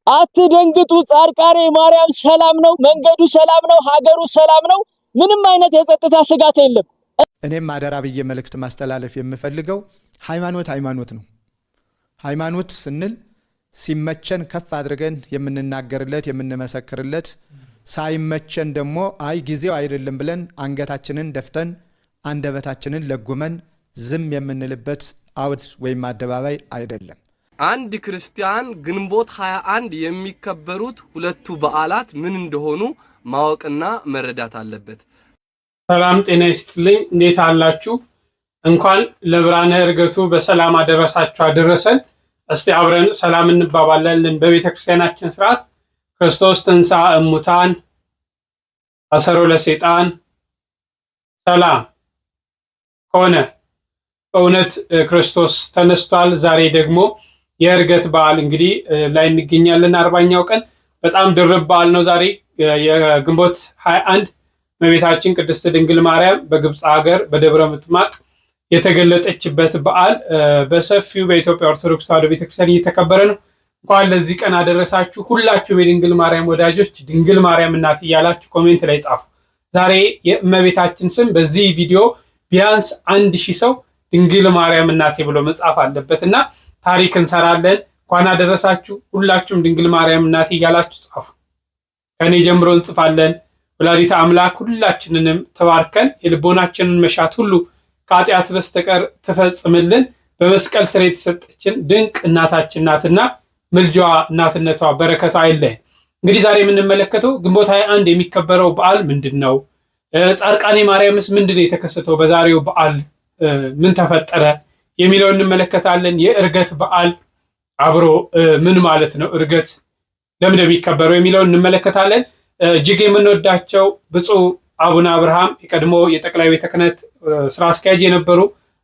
አትደንግጡ። ጻድቃኔ ማርያም ሰላም ነው፣ መንገዱ ሰላም ነው፣ ሀገሩ ሰላም ነው። ምንም አይነት የጸጥታ ስጋት የለም። እኔም አደራ ብዬ መልእክት ማስተላለፍ የምፈልገው ሃይማኖት ነው። ሃይማኖት ስንል ሲመቸን ከፍ አድርገን የምንናገርለት የምንመሰክርለት፣ ሳይመቸን ደግሞ አይ ጊዜው አይደለም ብለን አንገታችንን ደፍተን አንደበታችንን ለጉመን ዝም የምንልበት አውድ ወይም አደባባይ አይደለም። አንድ ክርስቲያን ግንቦት 21 የሚከበሩት ሁለቱ በዓላት ምን እንደሆኑ ማወቅና መረዳት አለበት። ሰላም ጤና ይስጥልኝ። እንዴት አላችሁ? እንኳን ለብርሃነ ዕርገቱ በሰላም አደረሳችሁ አደረሰን። እስቲ አብረን ሰላም እንባባላለን። በቤተክርስቲያናችን ስርዓት ክርስቶስ ተንሥአ እሙታን አሰሮ ለሰይጣን ሰላም ሆነ። በእውነት ክርስቶስ ተነስቷል። ዛሬ ደግሞ የዕርገት በዓል እንግዲህ ላይ እንገኛለን። 40ኛው ቀን በጣም ድርብ በዓል ነው ዛሬ የግንቦት 21 እመቤታችን ቅድስት ድንግል ማርያም በግብፅ ሀገር በደብረ ምጥማቅ የተገለጠችበት በዓል በሰፊው በኢትዮጵያ ኦርቶዶክስ ተዋሕዶ ቤተክርስቲያን እየተከበረ ነው። እንኳን ለዚህ ቀን አደረሳችሁ። ሁላችሁም የድንግል ማርያም ወዳጆች ድንግል ማርያም እናት እያላችሁ ኮሜንት ላይ ጻፉ። ዛሬ የእመቤታችን ስም በዚህ ቪዲዮ ቢያንስ 1000 ሰው ድንግል ማርያም እናቴ ብሎ መጻፍ አለበትና ታሪክ እንሰራለን። እንኳን አደረሳችሁ። ሁላችሁም ድንግል ማርያም እናቴ እያላችሁ ጻፉ። ከኔ ጀምሮ እንጽፋለን። ወላዲተ አምላክ ሁላችንንም ተባርከን የልቦናችንን መሻት ሁሉ ከኃጢአት በስተቀር ትፈጽምልን። በመስቀል ስር የተሰጠችን ድንቅ እናታችን ናትና ምልጃዋ እናትነቷ በረከቷ አይለየን። እንግዲህ ዛሬ የምንመለከተው ግንቦት 21 የሚከበረው በዓል ምንድነው? ጻድቃኔ ማርያምስ ምንድነው የተከሰተው? በዛሬው በዓል ምን ተፈጠረ የሚለው እንመለከታለን። የዕርገት በዓል አብሮ ምን ማለት ነው፣ ዕርገት ለምን የሚከበረው የሚለው እንመለከታለን። እጅግ የምንወዳቸው ብፁዕ አቡነ አብርሃም የቀድሞ የጠቅላይ ቤተ ክህነት ስራ አስኪያጅ የነበሩ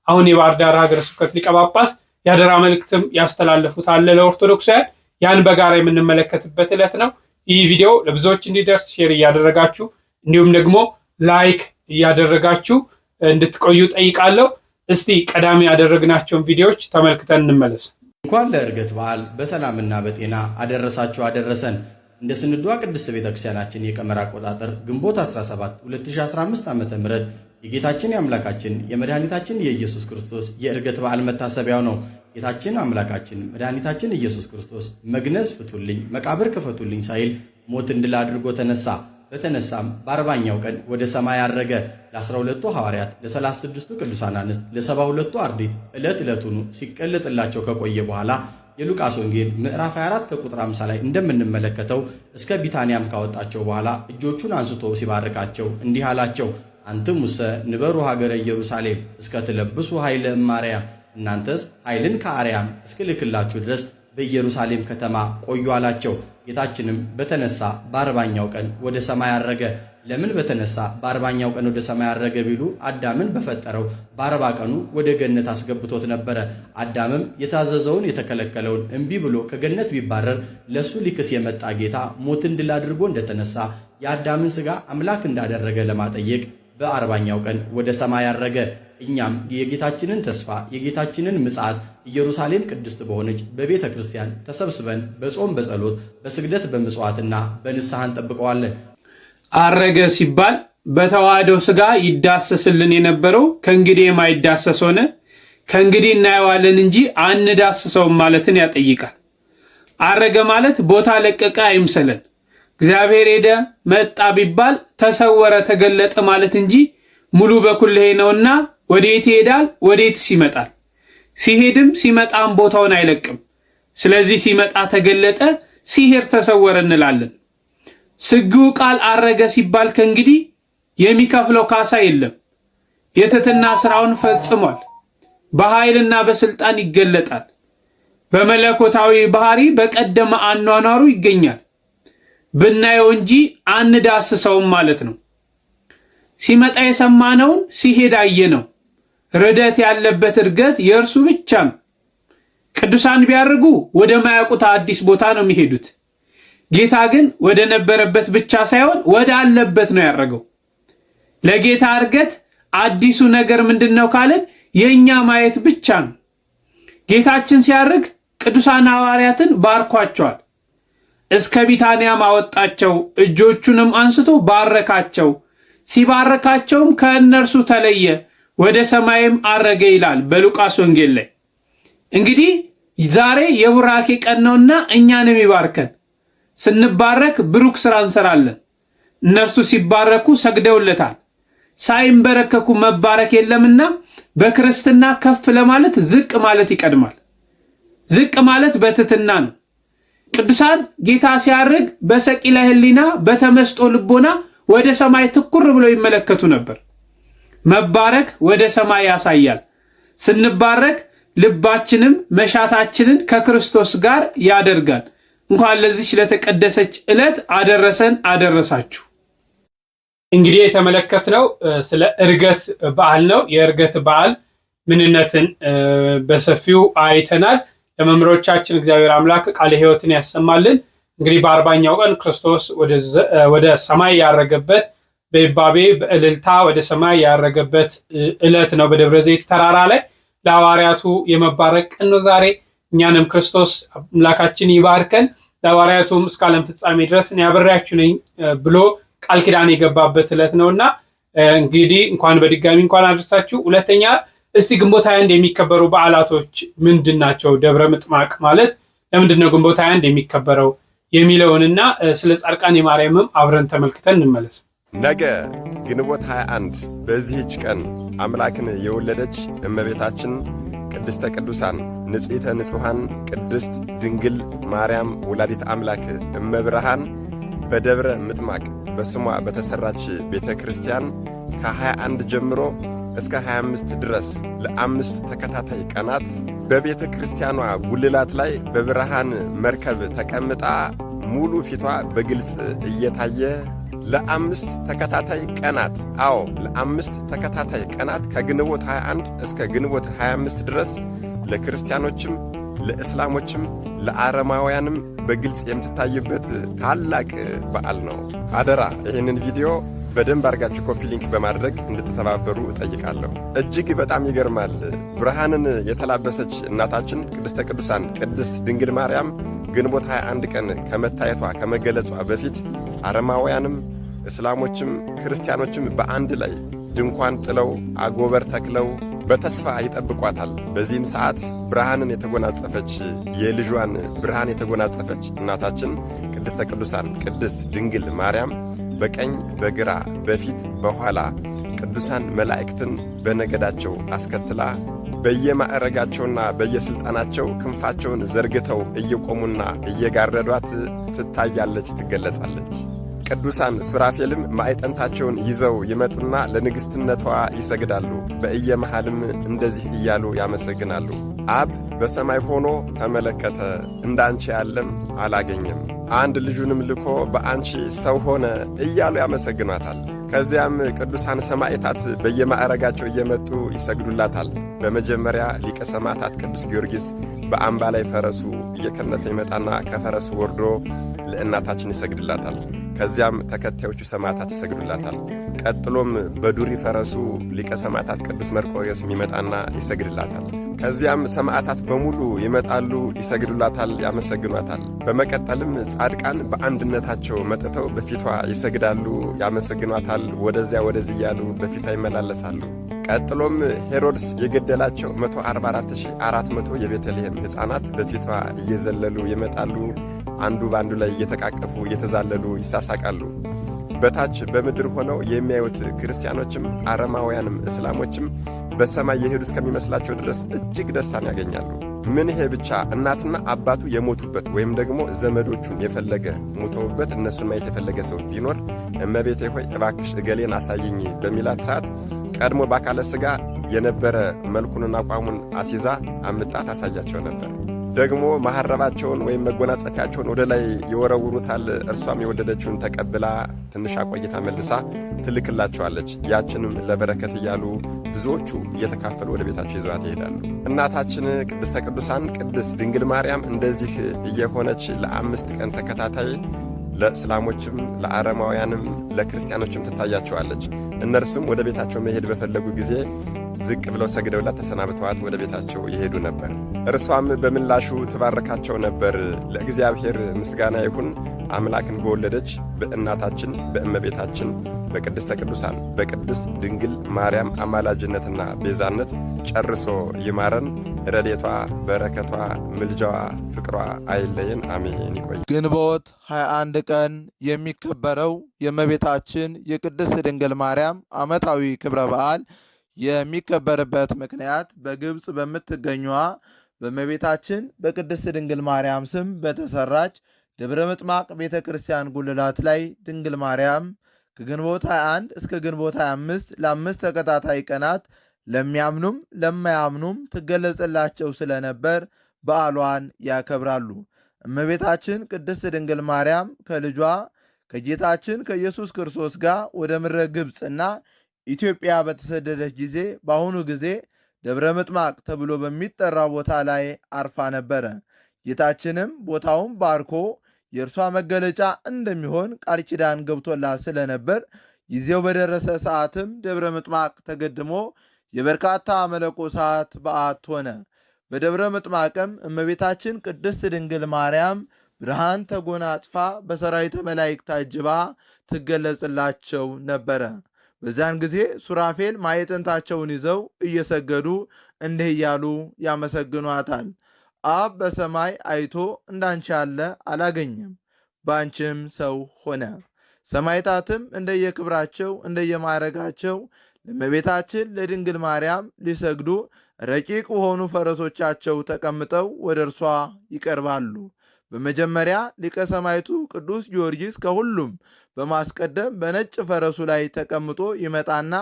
አሁን የባህር ዳር ሀገረ ስብከት ሊቀ ጳጳስ ያደራ መልእክትም ያስተላለፉት አለ ለኦርቶዶክሳውያን። ያን በጋራ የምንመለከትበት ዕለት ነው። ይህ ቪዲዮ ለብዙዎች እንዲደርስ ሼር እያደረጋችሁ እንዲሁም ደግሞ ላይክ እያደረጋችሁ እንድትቆዩ ጠይቃለሁ። እስቲ ቀዳሚ ያደረግናቸውን ቪዲዮዎች ተመልክተን እንመለስ። እንኳን ለዕርገት በዓል በሰላምና በጤና አደረሳችሁ አደረሰን። እንደ ስንዷ ቅድስት ቤተክርስቲያናችን የቀመር አቆጣጠር ግንቦት 17 2015 ዓ.ም የጌታችን የአምላካችን የመድኃኒታችን የኢየሱስ ክርስቶስ የዕርገት በዓል መታሰቢያው ነው። ጌታችን አምላካችን መድኃኒታችን ኢየሱስ ክርስቶስ መግነዝ ፍቱልኝ፣ መቃብር ክፈቱልኝ ሳይል ሞትን ድል አድርጎ ተነሳ። በተነሳም በ40ኛው ቀን ወደ ሰማይ አረገ። ለ12ቱ ሐዋርያት፣ ለ36ቱ ቅዱሳን አንስት፣ ለ72ቱ አርድእት ዕለት ዕለቱን ሲቀለጥላቸው ከቆየ በኋላ የሉቃስ ወንጌል ምዕራፍ 24 ከቁጥር 50 ላይ እንደምንመለከተው እስከ ቢታንያም ካወጣቸው በኋላ እጆቹን አንስቶ ሲባርካቸው እንዲህ አላቸው። አንትሙሰ ንበሩ ሀገረ ኢየሩሳሌም እስከ ትለብሱ ኃይለ እማርያም፣ እናንተስ ኃይልን ከአርያም እስክልክላችሁ ድረስ በኢየሩሳሌም ከተማ ቆዩ አላቸው። ጌታችንም በተነሳ በ40ኛው ቀን ወደ ሰማይ አረገ። ለምን በተነሳ በ40ኛው ቀን ወደ ሰማይ አረገ ቢሉ አዳምን በፈጠረው በ40 ቀኑ ወደ ገነት አስገብቶት ነበረ። አዳምም የታዘዘውን የተከለከለውን እምቢ ብሎ ከገነት ቢባረር ለሱ ሊክስ የመጣ ጌታ ሞትን ድል አድርጎ እንደተነሳ የአዳምን ሥጋ አምላክ እንዳደረገ ለማጠየቅ በ40ኛው ቀን ወደ ሰማይ አረገ። እኛም የጌታችንን ተስፋ የጌታችንን ምጽአት ኢየሩሳሌም ቅድስት በሆነች በቤተ ክርስቲያን ተሰብስበን በጾም በጸሎት በስግደት በምጽዋትና በንስሐ እንጠብቀዋለን። አረገ ሲባል በተዋህዶ ሥጋ ይዳሰስልን የነበረው ከእንግዲህ የማይዳሰስ ሆነ። ከእንግዲህ እናየዋለን እንጂ አንዳስሰውም ማለትን ያጠይቃል። አረገ ማለት ቦታ ለቀቀ አይምሰለን። እግዚአብሔር ሄደ መጣ ቢባል ተሰወረ ተገለጠ ማለት እንጂ ሙሉ በኩልሄ ነውና ወዴት ይሄዳል ወዴትስ ይመጣል። ሲሄድም ሲመጣም ቦታውን አይለቅም። ስለዚህ ሲመጣ ተገለጠ፣ ሲሄድ ተሰወረ እንላለን። ስግው ቃል አረገ ሲባል ከእንግዲህ የሚከፍለው ካሳ የለም። የትሕትና ስራውን ፈጽሟል። በኃይልና በስልጣን ይገለጣል። በመለኮታዊ ባህሪ በቀደመ አኗኗሩ ይገኛል። ብናየው እንጂ አንዳስሰውም ማለት ነው። ሲመጣ የሰማነውን ሲሄድ አየነው። ርደት ያለበት ዕርገት የእርሱ ብቻ ነው። ቅዱሳን ቢያርጉ ወደ ማያውቁት አዲስ ቦታ ነው የሚሄዱት። ጌታ ግን ወደ ነበረበት ብቻ ሳይሆን ወደ አለበት ነው ያረገው። ለጌታ ዕርገት አዲሱ ነገር ምንድነው ካለን የኛ ማየት ብቻ ነው። ጌታችን ሲያርግ ቅዱሳን ሐዋርያትን ባርኳቸዋል። እስከ ቢታንያም አወጣቸው፣ እጆቹንም አንስቶ ባረካቸው። ሲባረካቸውም ከእነርሱ ተለየ፣ ወደ ሰማይም አረገ ይላል በሉቃስ ወንጌል ላይ። እንግዲህ ዛሬ የቡራኬ ቀን ነውና እኛንም ይባርከን። ስንባረክ ብሩክ ስራ እንሰራለን። እነርሱ ሲባረኩ ሰግደውለታል። ሳይንበረከኩ መባረክ የለምና በክርስትና ከፍ ለማለት ዝቅ ማለት ይቀድማል። ዝቅ ማለት በትህትና ነው። ቅዱሳን ጌታ ሲያርግ በሰቂለ ሕሊና በተመስጦ ልቦና ወደ ሰማይ ትኩር ብለው ይመለከቱ ነበር። መባረክ ወደ ሰማይ ያሳያል። ስንባረክ ልባችንም መሻታችንን ከክርስቶስ ጋር ያደርጋል። እንኳን ለዚች ለተቀደሰች ዕለት አደረሰን አደረሳችሁ። እንግዲህ የተመለከትነው ስለ ዕርገት በዓል ነው። የዕርገት በዓል ምንነትን በሰፊው አይተናል። ለመምህሮቻችን እግዚአብሔር አምላክ ቃለ ሕይወትን ያሰማልን። እንግዲህ በ40ኛው ቀን ክርስቶስ ወደ ሰማይ ያረገበት በይባቤ በእልልታ ወደ ሰማይ ያረገበት ዕለት ነው። በደብረ ዘይት ተራራ ላይ ለሐዋርያቱ የመባረክ ቀን ነው ዛሬ። እኛንም ክርስቶስ አምላካችን ይባርከን። ለሐዋርያቱም እስከ ዓለም ፍጻሜ ድረስ እኔ አብሬያችሁ ነኝ ብሎ ቃል ኪዳን የገባበት ዕለት ነውና እንግዲህ እንኳን በድጋሚ እንኳን አደረሳችሁ። ሁለተኛ እስቲ ግንቦት 21 የሚከበሩ በዓላቶች ምንድን ናቸው? ደብረ ምጥማቅ ማለት ለምንድን ነው ግንቦት 21 የሚከበረው የሚለውንና ስለ ጻድቃኔ ማርያምም አብረን ተመልክተን እንመለስ። ነገ ግንቦት 21 በዚህች ቀን አምላክን የወለደች እመቤታችን ቅድስተ ቅዱሳን ንጽሕተ ንጹሐን ቅድስት ድንግል ማርያም ወላዲት አምላክ እመብርሃን በደብረ ምጥማቅ በስሟ በተሠራች ቤተ ክርስቲያን ከ21 ጀምሮ እስከ 25 ድረስ ለ5 ተከታታይ ቀናት በቤተ ክርስቲያኗ ጉልላት ላይ በብርሃን መርከብ ተቀምጣ ሙሉ ፊቷ በግልጽ እየታየ ለ5 ተከታታይ ቀናት ለ5 ተከታታይ ቀናት ከግንቦት 21 እስከ ግንቦት 25 ድረስ ለክርስቲያኖችም ለእስላሞችም ለአረማውያንም በግልጽ የምትታይበት ታላቅ በዓል ነው። አደራ ይህንን ቪዲዮ በደንብ አድርጋችሁ ኮፒ ሊንክ በማድረግ እንድትተባበሩ እጠይቃለሁ። እጅግ በጣም ይገርማል። ብርሃንን የተላበሰች እናታችን ቅድስተ ቅዱሳን ቅድስት ድንግል ማርያም ግንቦት 21 ቀን ከመታየቷ ከመገለጿ በፊት አረማውያንም እስላሞችም ክርስቲያኖችም በአንድ ላይ ድንኳን ጥለው አጎበር ተክለው በተስፋ ይጠብቋታል። በዚህም ሰዓት ብርሃንን የተጎናጸፈች የልጇን ብርሃን የተጎናጸፈች እናታችን ቅድስተ ቅዱሳን ቅድስት ድንግል ማርያም በቀኝ በግራ በፊት በኋላ ቅዱሳን መላእክትን በነገዳቸው አስከትላ በየማዕረጋቸውና በየሥልጣናቸው ክንፋቸውን ዘርግተው እየቆሙና እየጋረዷት ትታያለች፣ ትገለጻለች። ቅዱሳን ሱራፌልም ማዕጠንታቸውን ይዘው ይመጡና ለንግሥትነቷ ይሰግዳሉ። በየመሃልም እንደዚህ እያሉ ያመሰግናሉ። አብ በሰማይ ሆኖ ተመለከተ፣ እንዳንቺ ያለም አላገኘም፣ አንድ ልጁንም ልኮ በአንቺ ሰው ሆነ እያሉ ያመሰግኗታል። ከዚያም ቅዱሳን ሰማዕታት በየማዕረጋቸው እየመጡ ይሰግዱላታል። በመጀመሪያ ሊቀ ሰማዕታት ቅዱስ ጊዮርጊስ በአምባ ላይ ፈረሱ እየከነፈ ይመጣና ከፈረሱ ወርዶ ለእናታችን ይሰግድላታል። ከዚያም ተከታዮቹ ሰማዕታት ይሰግዱላታል። ቀጥሎም በዱሪ ፈረሱ ሊቀ ሰማዕታት ቅዱስ መርቆሬዎስ ይመጣና ይሰግድላታል። ከዚያም ሰማዕታት በሙሉ ይመጣሉ፣ ይሰግዱላታል፣ ያመሰግኗታል። በመቀጠልም ጻድቃን በአንድነታቸው መጥተው በፊቷ ይሰግዳሉ፣ ያመሰግኗታል። ወደዚያ ወደዚህ እያሉ በፊቷ ይመላለሳሉ። ቀጥሎም ሄሮድስ የገደላቸው 144,400 የቤተልሔም ሕፃናት በፊቷ እየዘለሉ ይመጣሉ። አንዱ በአንዱ ላይ እየተቃቀፉ እየተዛለሉ ይሳሳቃሉ። በታች በምድር ሆነው የሚያዩት ክርስቲያኖችም አረማውያንም እስላሞችም በሰማይ የሄዱ እስከሚመስላቸው ድረስ እጅግ ደስታን ያገኛሉ። ምን ይሄ ብቻ! እናትና አባቱ የሞቱበት ወይም ደግሞ ዘመዶቹን የፈለገ ሞተውበት እነሱን ማየት የፈለገ ሰው ቢኖር እመቤቴ ሆይ እባክሽ እገሌን አሳይኝ በሚላት ሰዓት ቀድሞ በአካለ ሥጋ የነበረ መልኩንና አቋሙን አሲዛ አምጣ ታሳያቸው ነበር። ደግሞ መሐረባቸውን ወይም መጎናጸፊያቸውን ወደ ላይ ይወረውሩታል። እርሷም የወደደችውን ተቀብላ ትንሽ አቆይታ መልሳ ትልክላቸዋለች። ያችንም ለበረከት እያሉ ብዙዎቹ እየተካፈሉ ወደ ቤታቸው ይዘዋት ይሄዳሉ። እናታችን ቅድስተ ቅዱሳን ቅድስት ድንግል ማርያም እንደዚህ እየሆነች ለ5 ቀን ተከታታይ ለእስላሞችም ለአረማውያንም ለክርስቲያኖችም ትታያቸዋለች። እነርሱም ወደ ቤታቸው መሄድ በፈለጉ ጊዜ ዝቅ ብለው ሰግደውላት ተሰናብተዋት ወደ ቤታቸው ይሄዱ ነበር። እርሷም በምላሹ ትባርካቸው ነበር። ለእግዚአብሔር ምስጋና ይሁን። አምላክን በወለደች በእናታችን በእመቤታችን በቅድስተ ቅዱሳን በቅድስት ድንግል ማርያም አማላጅነትና ቤዛነት ጨርሶ ይማረን። ረድኤቷ፣ በረከቷ፣ ምልጃዋ፣ ፍቅሯ አይለየን። አሜን። ይቆይ። ግንቦት 21 ቀን የሚከበረው የእመቤታችን የቅድስት ድንግል ማርያም ዓመታዊ ክብረ በዓል የሚከበርበት ምክንያት በግብፅ በምትገኘዋ በእመቤታችን በቅድስት ድንግል ማርያም ስም በተሰራች ደብረ ምጥማቅ ቤተ ክርስቲያን ጉልላት ላይ ድንግል ማርያም ከግንቦት 21 እስከ ግንቦት 25 ለ5 ተከታታይ ቀናት ለሚያምኑም ለማያምኑም ትገለጽላቸው ስለነበር በዓሏን ያከብራሉ። እመቤታችን ቅድስት ድንግል ማርያም ከልጇ ከጌታችን ከኢየሱስ ክርስቶስ ጋር ወደ ምድረ ግብፅና ኢትዮጵያ በተሰደደች ጊዜ በአሁኑ ጊዜ ደብረ ምጥማቅ ተብሎ በሚጠራው ቦታ ላይ አርፋ ነበረ። ጌታችንም ቦታውን ባርኮ የእርሷ መገለጫ እንደሚሆን ቃል ኪዳን ገብቶላት ስለነበር ጊዜው በደረሰ ሰዓትም ደብረ ምጥማቅ ተገድሞ የበርካታ መነኮሳት በዓት ሆነ። በደብረ ምጥማቅም እመቤታችን ቅድስት ድንግል ማርያም ብርሃን ተጎናጽፋ በሰራዊተ መላእክት ታጅባ ትገለጽላቸው ነበረ። በዚያን ጊዜ ሱራፌል ማዕጠንታቸውን ይዘው እየሰገዱ እንዲህ እያሉ ያመሰግኗታል። አብ በሰማይ አይቶ እንዳንቺ ያለ አላገኘም፣ ባንቺም ሰው ሆነ። ሰማዕታትም እንደየክብራቸው እንደየማዕረጋቸው ለእመቤታችን ለድንግል ማርያም ሊሰግዱ ረቂቅ በሆኑ ፈረሶቻቸው ተቀምጠው ወደ እርሷ ይቀርባሉ። በመጀመሪያ ሊቀ ሰማዕቱ ቅዱስ ጊዮርጊስ ከሁሉም በማስቀደም በነጭ ፈረሱ ላይ ተቀምጦ ይመጣና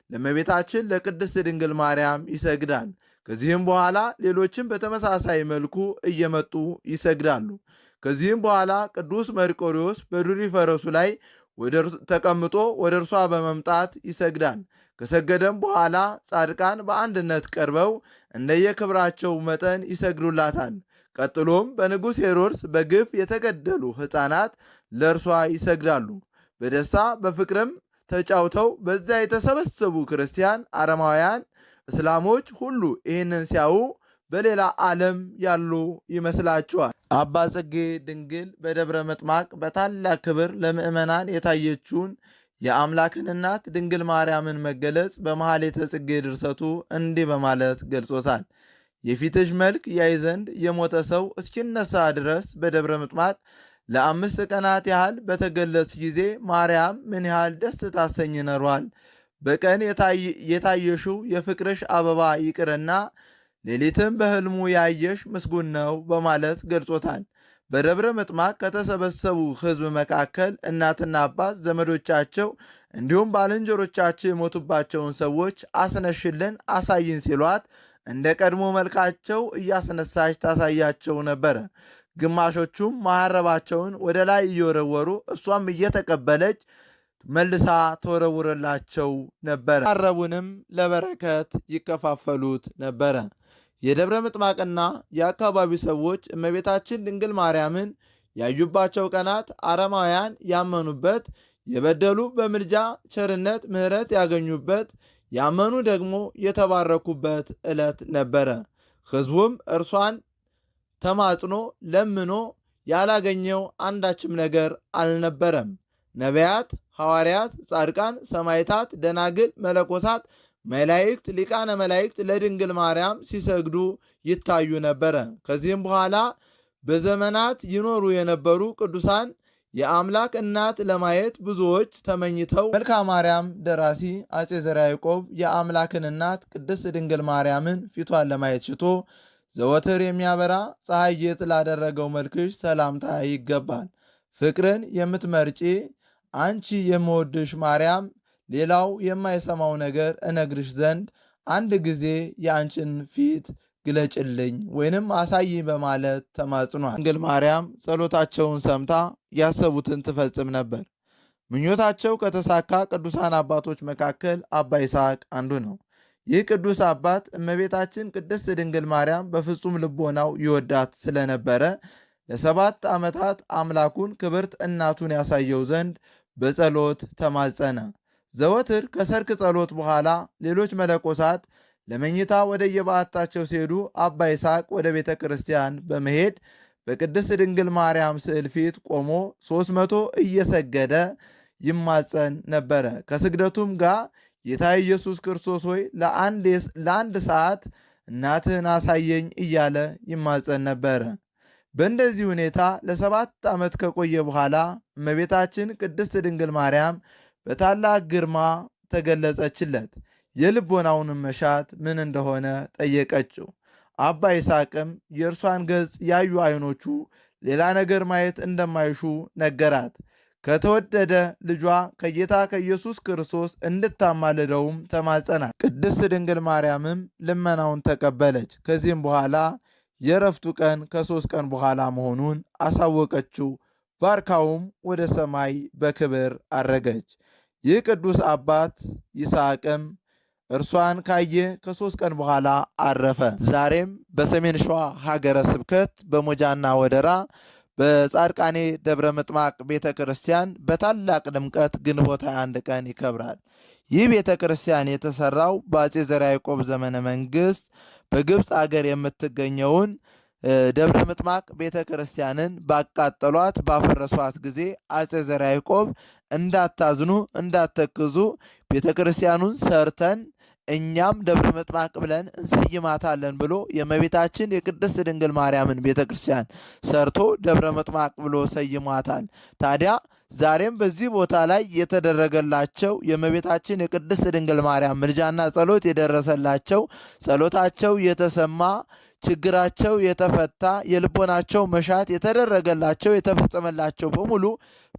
ለእመቤታችን ለቅድስት ድንግል ማርያም ይሰግዳል። ከዚህም በኋላ ሌሎችም በተመሳሳይ መልኩ እየመጡ ይሰግዳሉ። ከዚህም በኋላ ቅዱስ መርቆሪዎስ በዱሪ ፈረሱ ላይ ተቀምጦ ወደ እርሷ በመምጣት ይሰግዳል። ከሰገደም በኋላ ጻድቃን በአንድነት ቀርበው እንደየክብራቸው መጠን ይሰግዱላታል። ቀጥሎም በንጉሥ ሄሮድስ በግፍ የተገደሉ ሕፃናት ለእርሷ ይሰግዳሉ። በደስታ በፍቅርም ተጫውተው በዚያ የተሰበሰቡ ክርስቲያን፣ አረማውያን፣ እስላሞች ሁሉ ይህንን ሲያዩ በሌላ ዓለም ያሉ ይመስላቸዋል። አባ ጽጌ ድንግል በደብረ ምጥማቅ በታላቅ ክብር ለምእመናን የታየችውን የአምላክን እናት ድንግል ማርያምን መገለጽ በመኃልየ ጽጌ ድርሰቱ እንዲህ በማለት ገልጾታል። የፊትሽ መልክ ያይ ዘንድ የሞተ ሰው እስኪነሳ ድረስ በደብረ ምጥማቅ ለ5 ቀናት ያህል በተገለጽ ጊዜ ማርያም ምን ያህል ደስ ታሰኝ ኖሯል። በቀን የታየሽው የፍቅርሽ አበባ ይቅርና ሌሊትም በሕልሙ ያየሽ ምስጉን ነው በማለት ገልጾታል። በደብረ ምጥማቅ ከተሰበሰቡ ሕዝብ መካከል እናትና አባት ዘመዶቻቸው እንዲሁም ባልንጀሮቻቸው የሞቱባቸውን ሰዎች አስነሽልን አሳይን ሲሏት እንደ ቀድሞ መልካቸው እያስነሳች ታሳያቸው ነበረ። ግማሾቹም መሐረባቸውን ወደ ላይ እየወረወሩ እሷም እየተቀበለች መልሳ ተወረውረላቸው ነበረ። መሐረቡንም ለበረከት ይከፋፈሉት ነበረ። የደብረ ምጥማቅና የአካባቢው ሰዎች እመቤታችን ድንግል ማርያምን ያዩባቸው ቀናት አረማውያን ያመኑበት፣ የበደሉ በምልጃ ቸርነት ምሕረት ያገኙበት፣ ያመኑ ደግሞ የተባረኩበት ዕለት ነበረ። ሕዝቡም እርሷን ተማጽኖ ለምኖ ያላገኘው አንዳችም ነገር አልነበረም። ነቢያት፣ ሐዋርያት፣ ጻድቃን፣ ሰማዕታት፣ ደናግል፣ መለኮሳት፣ መላእክት፣ ሊቃነ መላእክት ለድንግል ማርያም ሲሰግዱ ይታዩ ነበረ። ከዚህም በኋላ በዘመናት ይኖሩ የነበሩ ቅዱሳን የአምላክ እናት ለማየት ብዙዎች ተመኝተው መልክአ ማርያም ደራሲ አፄ ዘርዓ ያዕቆብ የአምላክን እናት ቅድስት ድንግል ማርያምን ፊቷን ለማየት ሽቶ ዘወትር የሚያበራ ፀሐይ ጌጥ ላደረገው መልክሽ ሰላምታ ይገባል። ፍቅርን የምትመርጪ አንቺ የምወድሽ ማርያም ሌላው የማይሰማው ነገር እነግርሽ ዘንድ አንድ ጊዜ የአንቺን ፊት ግለጭልኝ ወይንም አሳይ በማለት ተማጽኗል። ድንግል ማርያም ጸሎታቸውን ሰምታ ያሰቡትን ትፈጽም ነበር። ምኞታቸው ከተሳካ ቅዱሳን አባቶች መካከል አባ ይስሐቅ አንዱ ነው። ይህ ቅዱስ አባት እመቤታችን ቅድስት ድንግል ማርያም በፍጹም ልቦናው ይወዳት ስለነበረ ለ7 ዓመታት አምላኩን ክብርት እናቱን ያሳየው ዘንድ በጸሎት ተማጸነ። ዘወትር ከሰርክ ጸሎት በኋላ ሌሎች መነኮሳት ለመኝታ ወደ የበዓታቸው ሲሄዱ አባ ይስሐቅ ወደ ቤተ ክርስቲያን በመሄድ በቅድስት ድንግል ማርያም ስዕል ፊት ቆሞ 300 እየሰገደ ይማጸን ነበረ። ከስግደቱም ጋር ጌታ ኢየሱስ ክርስቶስ ሆይ ለአንድ ሰዓት እናትህን አሳየኝ እያለ ይማጸን ነበረ። በእንደዚህ ሁኔታ ለ7 ዓመት ከቆየ በኋላ እመቤታችን ቅድስት ድንግል ማርያም በታላቅ ግርማ ተገለጸችለት። የልቦናውንም መሻት ምን እንደሆነ ጠየቀችው። አባ ይስሐቅም የእርሷን ገጽ ያዩ ዓይኖቹ ሌላ ነገር ማየት እንደማይሹ ነገራት። ከተወደደ ልጇ ከጌታ ከኢየሱስ ክርስቶስ እንድታማልደውም ተማጸናት። ቅድስት ድንግል ማርያምም ልመናውን ተቀበለች። ከዚህም በኋላ የዕረፍቱ ቀን ከ3 ቀን በኋላ መሆኑን አሳወቀችው። ባርካውም ወደ ሰማይ በክብር አረገች። ይህ ቅዱስ አባት ይስሐቅም እርሷን ካየ ከ3 ቀን በኋላ አረፈ። ዛሬም በሰሜን ሸዋ ሀገረ ስብከት በሞጃና ወደራ በጻድቃኔ ደብረ ምጥማቅ ቤተ ክርስቲያን በታላቅ ድምቀት ግንቦት 21 ቀን ይከብራል። ይህ ቤተ ክርስቲያን የተሰራው በአጼ ዘርዓ ያዕቆብ ዘመነ መንግስት በግብፅ አገር የምትገኘውን ደብረ ምጥማቅ ቤተ ክርስቲያንን ባቃጠሏት ባፈረሷት ጊዜ አጼ ዘርዓ ያዕቆብ እንዳታዝኑ እንዳተክዙ ቤተ ክርስቲያኑን ሰርተን እኛም ደብረ ምጥማቅ ብለን እንሰይማታለን ብሎ የእመቤታችን የቅድስት ድንግል ማርያምን ቤተ ክርስቲያን ሰርቶ ደብረ ምጥማቅ ብሎ ሰይሟታል። ታዲያ ዛሬም በዚህ ቦታ ላይ የተደረገላቸው የእመቤታችን የቅድስት ድንግል ማርያም ምልጃና ጸሎት የደረሰላቸው ጸሎታቸው የተሰማ ችግራቸው የተፈታ የልቦናቸው መሻት የተደረገላቸው የተፈጸመላቸው በሙሉ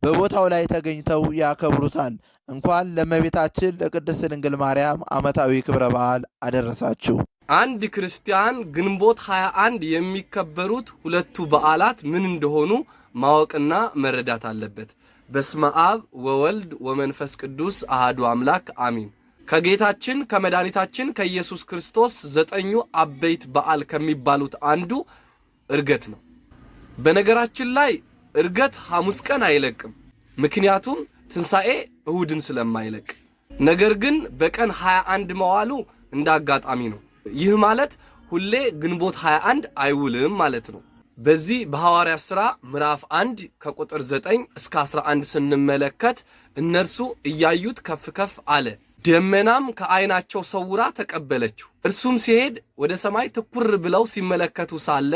በቦታው ላይ ተገኝተው ያከብሩታል። እንኳን ለእመቤታችን ለቅድስት ድንግል ማርያም ዓመታዊ ክብረ በዓል አደረሳችሁ። አንድ ክርስቲያን ግንቦት 21 የሚከበሩት ሁለቱ በዓላት ምን እንደሆኑ ማወቅና መረዳት አለበት። በስመ አብ ወወልድ ወመንፈስ ቅዱስ አሃዱ አምላክ አሚን። ከጌታችን ከመድኃኒታችን ከኢየሱስ ክርስቶስ 9 አበይት በዓል ከሚባሉት አንዱ ዕርገት ነው። በነገራችን ላይ ዕርገት ሐሙስ ቀን አይለቅም፣ ምክንያቱም ትንሣኤ እሁድን ስለማይለቅ። ነገር ግን በቀን 21 መዋሉ እንዳጋጣሚ ነው። ይህ ማለት ሁሌ ግንቦት 21 አይውልም ማለት ነው። በዚህ በሐዋርያት ሥራ ምዕራፍ 1 ከቁጥር 9 እስከ 11 ስንመለከት እነርሱ እያዩት ከፍ ከፍ አለ፣ ደመናም ከዓይናቸው ሰውራ ተቀበለችው። እርሱም ሲሄድ ወደ ሰማይ ትኩር ብለው ሲመለከቱ ሳለ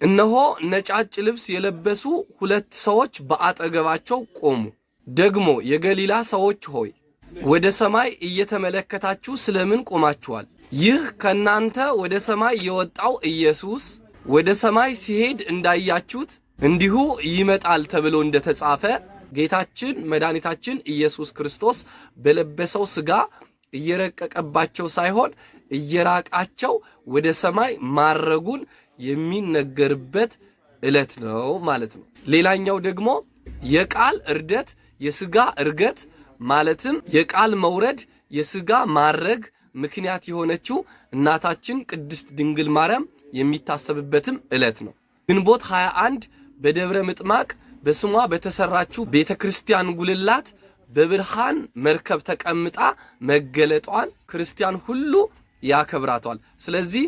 እነሆ ነጫጭ ልብስ የለበሱ 2 ሰዎች በአጠገባቸው ቆሙ። ደግሞ የገሊላ ሰዎች ሆይ ወደ ሰማይ እየተመለከታችሁ ስለምን ቆማችኋል? ይህ ከናንተ ወደ ሰማይ የወጣው ኢየሱስ ወደ ሰማይ ሲሄድ እንዳያችሁት እንዲሁ ይመጣል ተብሎ እንደተጻፈ ጌታችን መድኃኒታችን ኢየሱስ ክርስቶስ በለበሰው ሥጋ እየረቀቀባቸው ሳይሆን እየራቃቸው ወደ ሰማይ ማረጉን የሚነገርበት ዕለት ነው ማለት ነው። ሌላኛው ደግሞ የቃል ዕርደት የሥጋ ዕርገት ማለትም የቃል መውረድ የሥጋ ማረግ ምክንያት የሆነችው እናታችን ቅድስት ድንግል ማርያም የሚታሰብበትም ዕለት ነው። ግንቦት 21 በደብረ ምጥማቅ በስሟ በተሰራችው ቤተ ክርስቲያን ጉልላት በብርሃን መርከብ ተቀምጣ መገለጧን ክርስቲያን ሁሉ ያከብራቷል። ስለዚህ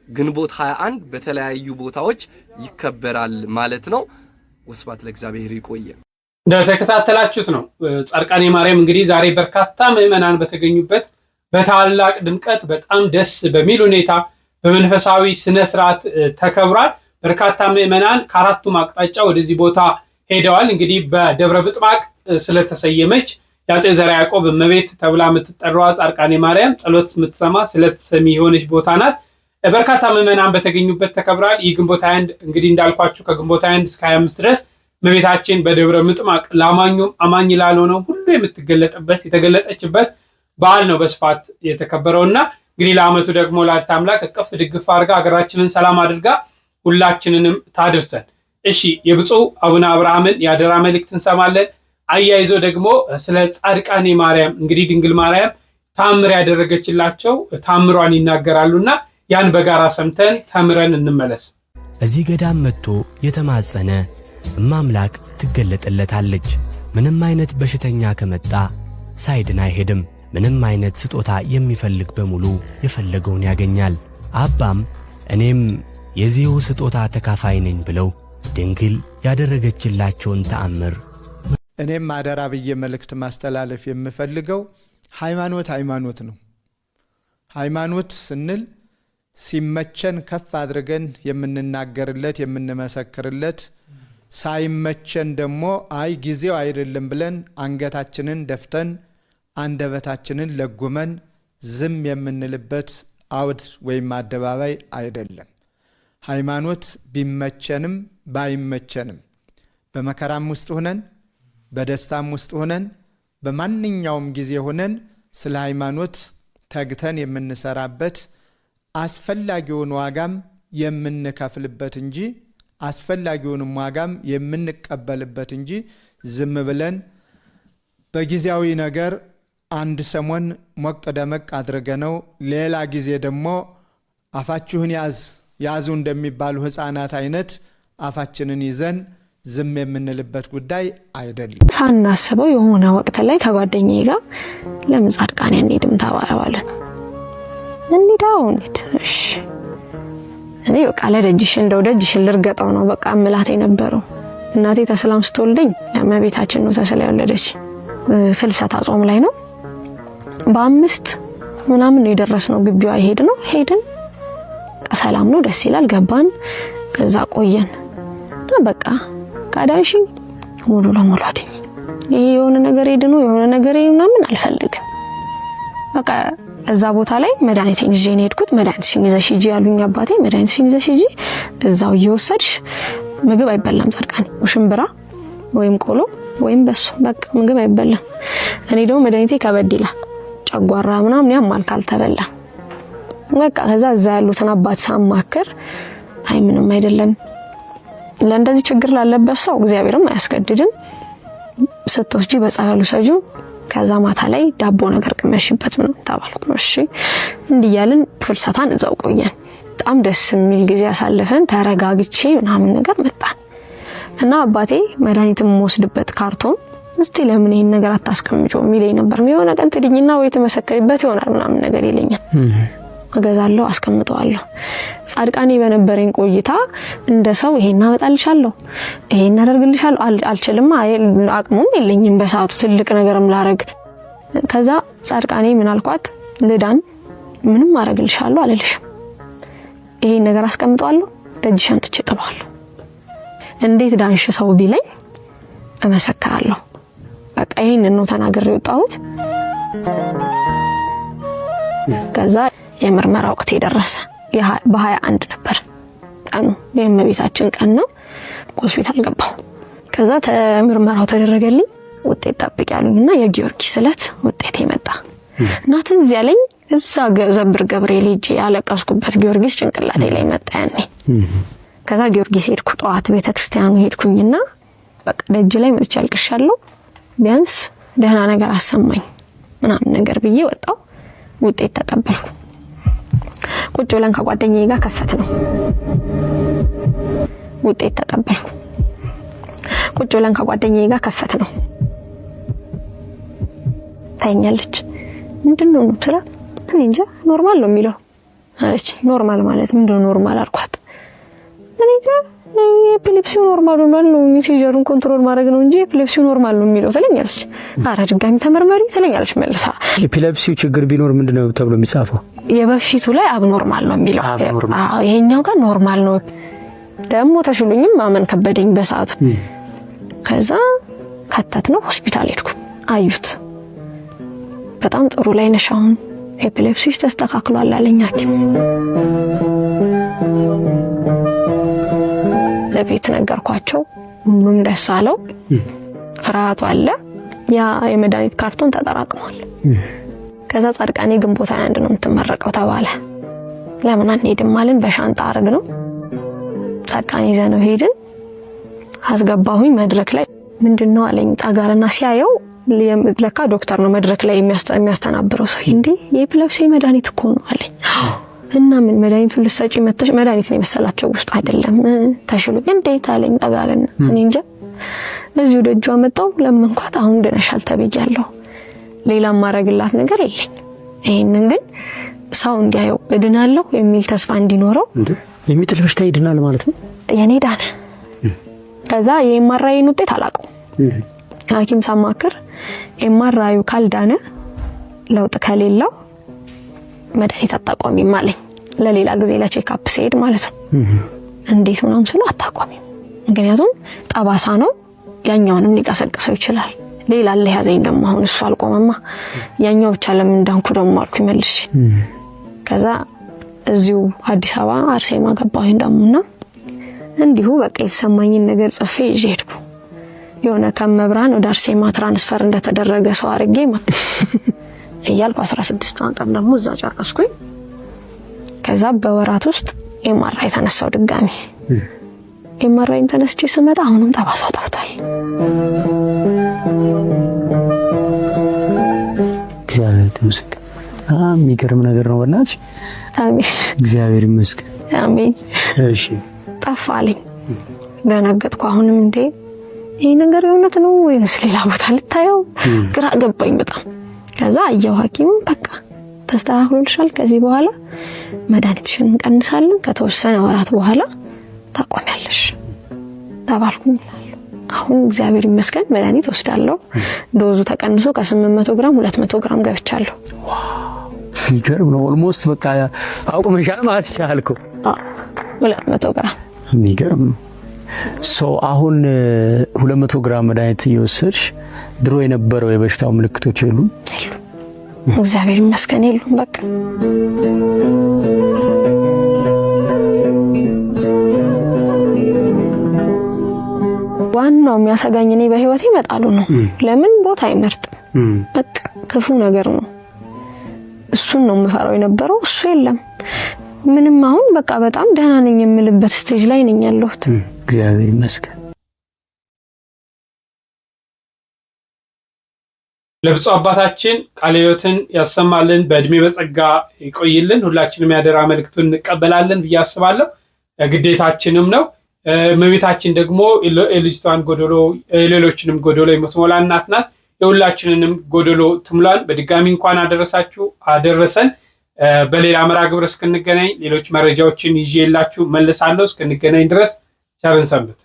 ግንቦት 21 በተለያዩ ቦታዎች ይከበራል ማለት ነው። ወስብሐት ለእግዚአብሔር። ይቆየን። እንደተከታተላችሁት ነው ጻድቃኔ ማርያም እንግዲህ ዛሬ በርካታ ምዕመናን በተገኙበት በታላቅ ድምቀት በጣም ደስ በሚል ሁኔታ በመንፈሳዊ ስነ ስርዓት ተከብሯል። በርካታ ምዕመናን ከአራቱም አቅጣጫ ወደዚህ ቦታ ሄደዋል። እንግዲህ በደብረ ምጥማቅ ስለተሰየመች የአፄ ዘርዓ ያዕቆብ እመቤት ተብላ የምትጠራዋ ጻድቃኔ ማርያም ጸሎት የምትሰማ ስለተሰሚ የሆነች ቦታ ናት። በርካታ ምዕመናን በተገኙበት ተከብሯል። ይህ ግንቦት 21 እንግዲህ እንዳልኳችሁ ከግንቦት 21 እስከ 25 ድረስ እመቤታችን በደብረ ምጥማቅ ለአማኙም አማኝ ላልሆነው ሁሉ የምትገለጥበት የተገለጠችበት በዓል ነው በስፋት የተከበረውና እንግዲህ ለዓመቱ ደግሞ ወላዲተ አምላክ እቅፍ ድግፍ አድርጋ ሀገራችንን ሰላም አድርጋ ሁላችንንም ታድርሰን። እሺ የብፁዕ አቡነ አብርሃምን የአደራ መልእክት እንሰማለን። አያይዞ ደግሞ ስለ ጻድቃኔ ማርያም እንግዲህ ድንግል ማርያም ታምር ያደረገችላቸው ታምሯን ይናገራሉና ያን በጋራ ሰምተን ተምረን እንመለስ። እዚህ ገዳም መጥቶ የተማጸነ እማምላክ ትገለጥለታለች። ምንም አይነት በሽተኛ ከመጣ ሳይድን አይሄድም። ምንም አይነት ስጦታ የሚፈልግ በሙሉ የፈለገውን ያገኛል። አባም እኔም የዚሁ ስጦታ ተካፋይ ነኝ ብለው ድንግል ያደረገችላቸውን ተአምር እኔም አደራ ብዬ መልእክት ማስተላለፍ የምፈልገው ሃይማኖት ነው። ሃይማኖት ስንል ሲመቸን ከፍ አድርገን የምንናገርለት የምንመሰክርለት፣ ሳይመቸን ደግሞ አይ ጊዜው አይደለም ብለን አንገታችንን ደፍተን አንደበታችንን ለጉመን ዝም የምንልበት አውድ ወይም አደባባይ አይደለም። ሃይማኖት ቢመቸንም ባይመቸንም በመከራም ውስጥ ሆነን በደስታም ውስጥ ሆነን በማንኛውም ጊዜ ሆነን ስለ ሃይማኖት ተግተን የምንሰራበት አስፈላጊውን ዋጋም የምንከፍልበት እንጂ አስፈላጊውንም ዋጋም የምንቀበልበት እንጂ ዝም ብለን በጊዜያዊ ነገር አንድ ሰሞን ሞቅ ደመቅ አድርገነው ሌላ ጊዜ ደግሞ አፋችሁን ያዙ እንደሚባሉ ሕፃናት አይነት አፋችንን ይዘን ዝም የምንልበት ጉዳይ አይደለም። ሳናስበው የሆነ ወቅት ላይ ከጓደኛዬ ጋር ለምን ጻድቃኔ እንሄድም ተባባልን። እንዴት እሺ እኔ በቃ ለደጅሽ እንደው ደጅሽን ልርገጠው ነው በቃ እምላት የነበረው። እናቴ ተስላም ስትወልደኝ ለእመቤታችን ነው ተስላ የወለደች። ፍልሰታ ጾም ላይ ነው በ5 ምናምን የደረስነው ግቢዋ ሄድን። ሰላም ነው ደስ ይላል ገባን። ከዛ ቆየን በቃ ካዳንሺ ሙሉ ለሙሉ አድኝ የሆነ ነገር ሄድነው የሆነ ነገር ምናምን አልፈልግም። በቃ እዛ ቦታ ላይ መድኃኒቴን ይዤ ነው ሄድኩት። መድኃኒትሽን ይዘሽ ሂጂ ያሉኝ አባቴ። መድኃኒትሽን ይዘሽ ሂጂ እዛው እየወሰድሽ ምግብ አይበላም ጻድቃኔ፣ ሽምብራ ወይም ቆሎ ወይም በሱ በቃ ምግብ አይበላም። እኔ ደግሞ መድኃኒቴ ከበድ ይላል ጨጓራ ምናምን ያማል ካልተበላ። በቃ ከዛ እዛ ያሉትን አባት ሳማከር አይ ምንም አይደለም ለእንደዚህ ችግር ላለበት ሰው እግዚአብሔርም አያስገድድም፣ ስትወስጂ በጸበሉ ሰጂው ከዛ ማታ ላይ ዳቦ ነገር ቅመሽበት ምን ተባልኩ። እሺ እንዲያልን ፍልሰታን እዛው ቆየን። በጣም ደስ የሚል ጊዜ ያሳለፈን ተረጋግቼ ምናምን ነገር መጣን እና አባቴ መድኃኒትም ወስድበት ካርቶን እስቲ ለምን ይሄን ነገር አታስቀምጪው ሚለኝ ነበር። የሚሆነ ቀን ትድኝና ወይ ተመሰከሪበት ይሆናል ምናምን ነገር ይለኛል። እገዛለሁ አስቀምጠዋለሁ። ጻድቃኔ በነበረኝ ቆይታ እንደ ሰው ይሄን አመጣልሻለሁ ይሄን አደርግልሻለሁ አልችልም፣ አቅሙም የለኝም በሰዓቱ ትልቅ ነገርም ላረግ። ከዛ ጻድቃኔ ምን አልኳት፣ ልዳን ምንም አደርግልሻለሁ አልልሽም፣ ይሄን ነገር አስቀምጠዋለሁ ደጅሽን ትቼ ጥለዋለሁ። እንዴት ዳንሽ ሰው ቢለኝ እመሰክራለሁ። በቃ ይሄን ነው ተናግሬ ወጣሁት። ከዛ የምርመራ ወቅት ደረሰ። በ21 ነበር ቀኑ፣ የእመቤታችን ቀን ነው። ሆስፒታል ገባሁ። ከዛ ምርመራው ተደረገልኝ። ውጤት ጠብቅ ያሉኝና የጊዮርጊስ ዕለት ውጤት መጣ እና ትዝ ያለኝ እዛ ዘብር ገብርኤል ሄጄ ያለቀስኩበት ጊዮርጊስ ጭንቅላቴ ላይ መጣ ያኔ። ከዛ ጊዮርጊስ ሄድኩ፣ ጠዋት ቤተክርስቲያኑ ሄድኩኝና በቃ ደጅ ላይ መጥቼ አልቅሻለሁ። ቢያንስ ደህና ነገር አሰማኝ ምናምን ነገር ብዬ ወጣው። ውጤት ተቀበልኩ። ቁጭ ብለን ከጓደኛዬ ጋር ከፈት ነው ውጤት ተቀበልኩ። ቁጭ ብለን ከጓደኛዬ ጋር ከፈት ነው ታኛለች። ምንድነው ነው ትራ እንጃ ኖርማል ነው የሚለው አለች። ኖርማል ማለት ምንድነው ኖርማል አልኳት። እኔ ኤፒሌፕሲ ኖርማል ነው ሲጀሩን ኮንትሮል ማድረግ ነው እንጂ ኤፒሌፕሲ ኖርማል ነው የሚለው ትለኛለች። አረ ድጋሚ ተመርመሪ ትለኛለች መልሳ። ኤፒሌፕሲው ችግር ቢኖር ምንድነው ተብሎ የሚጻፈው? የበፊቱ ላይ አብኖርማል ነው የሚለው። ይሄኛው ጋር ኖርማል ነው። ደግሞ ተሽሉኝም ማመን ከበደኝ በሰዓቱ። ከዛ ከተት ነው ሆስፒታል ሄድኩ። አዩት። በጣም ጥሩ ላይ ነሽ አሁን ኤፒሌፕሲሽ ተስተካክሏል አለኝ ሐኪም። ለቤት ነገርኳቸው። ሁሉም ደስ አለው። ፍርሃቱ አለ። ያ የመድኃኒት ካርቶን ተጠራቅሟል። ከዛ ጻድቃኔ ግንቦት 21 ነው የምትመረቀው ተባለ። ለምን አንሄድም አልን። በሻንጣ አርግ ነው ጻድቃኔ ይዘነው ሄድን። አስገባሁኝ መድረክ ላይ ምንድነው አለኝ። ጣጋርና ሲያየው ለካ ዶክተር ነው መድረክ ላይ የሚያስተናብረው ሰው። እንዴ የኤፒሌፕሲ መድኃኒት እኮ ነው አለኝ። እና ምን መድኃኒቱን ልሰጪ መተሽ መድኃኒት ነው የመሰላቸው ውስጡ አይደለም ተሽሎ እንዴት አለኝ። ጣጋርና እኔ እንጃ እዚሁ ደጇ መጣው ለምንኳት አሁን ደነሻል ተብያለሁ። ሌላ ማረግላት ነገር የለኝ። ይሄንን ግን ሰው እንዲያየው እድናለሁ የሚል ተስፋ እንዲኖረው የሚጥል በሽታ ይድናል ማለት ነው። የኔ ዳነ። ከዛ የኤምአርአይን ውጤት አላውቀው ሐኪም ሳማክር ኤምአርአዩ ካልዳነ ለውጥ ከሌለው መድኃኒት አታቆሚም አለኝ። ለሌላ ጊዜ ለቼክአፕ ሲሄድ ማለት ነው። እንዴት ምናምን ስለው አታቆሚም፣ ምክንያቱም ጠባሳ ነው፣ ያኛውንም ሊቀሰቅሰው ይችላል። ሌላ ለያዘኝ ደም አሁን እሱ አልቆመማ፣ ያኛው ብቻ ለምን እንዳንኩ ደም አልኩ ይመልሽ። ከዛ እዚሁ አዲስ አበባ አርሴማ ገባሁኝ ደሙና እንዲሁ በቃ የተሰማኝን ነገር ጽፌ ይዤ ሄድኩ። የሆነ ከመብራን ወደ አርሴማ ትራንስፈር እንደተደረገ ሰው አርጌ ማለት እያልኩ 16 ቀን ደግሞ እዛ ጨረስኩኝ። ከዛ በወራት ውስጥ ኤምአርአይ ተነሳው ድጋሚ። ኤምአርአይ ተነስቼ ስመጣ አሁንም ጠባሳው ጠፍቷል። እግዚአብሔር ይመስገን። የሚገርም ነገር ነው በእናትሽ። አሜን። እግዚአብሔር ይመስገን። አሜን። እሺ ጠፋልኝ። ደነገጥኩ። አሁንም እንዴ ይሄ ነገር የእውነት ነው ወይስ ሌላ ቦታ ልታየው ግራ ገባኝ በጣም። ከዛ አየው ሐኪም በቃ ተስተካክሎልሻል፣ ከዚህ በኋላ መድኃኒትሽን እንቀንሳለን፣ ከተወሰነ ወራት በኋላ ታቆሚያለሽ ተባልኩኝ። አሁን እግዚአብሔር ይመስገን መድኃኒት ወስዳለሁ። ዶዙ ተቀንሶ ከ800 ግራም 200 ግራም ገብቻለሁ። ይገርም ነው። ኦልሞስት በቃ አቁመሻል ማለት ይቻላልኩ 200 ግራም። የሚገርም ነው። አሁን 200 ግራም መድኃኒት እየወሰድሽ ድሮ የነበረው የበሽታው ምልክቶች የሉም? እግዚአብሔር ይመስገን የሉም። በቃ ዋናው የሚያሰጋኝ እኔ በህይወቴ መጣሉ ነው። ለምን ቦታ አይመርጥ፣ በቃ ክፉ ነገር ነው። እሱን ነው የምፈራው የነበረው፣ እሱ የለም ምንም። አሁን በቃ በጣም ደህና ነኝ የምልበት ስቴጅ ላይ ነኝ ያለሁት። እግዚአብሔር ይመስገን። ለብፁዕ አባታችን ቃለ ሕይወትን ያሰማልን፣ በእድሜ በጸጋ ይቆይልን። ሁላችንም ያደራ መልእክቱን እንቀበላለን ብዬ አስባለሁ፣ ግዴታችንም ነው። እመቤታችን ደግሞ የልጅቷን ጎደሎ የሌሎችንም ጎደሎ የምትሞላ እናት ናት። የሁላችንንም ጎደሎ ትሙላን። በድጋሚ እንኳን አደረሳችሁ አደረሰን። በሌላ መርሃ ግብር እስክንገናኝ ሌሎች መረጃዎችን ይዤላችሁ መልሳለሁ። እስክንገናኝ ድረስ ቸርን ሰንብት።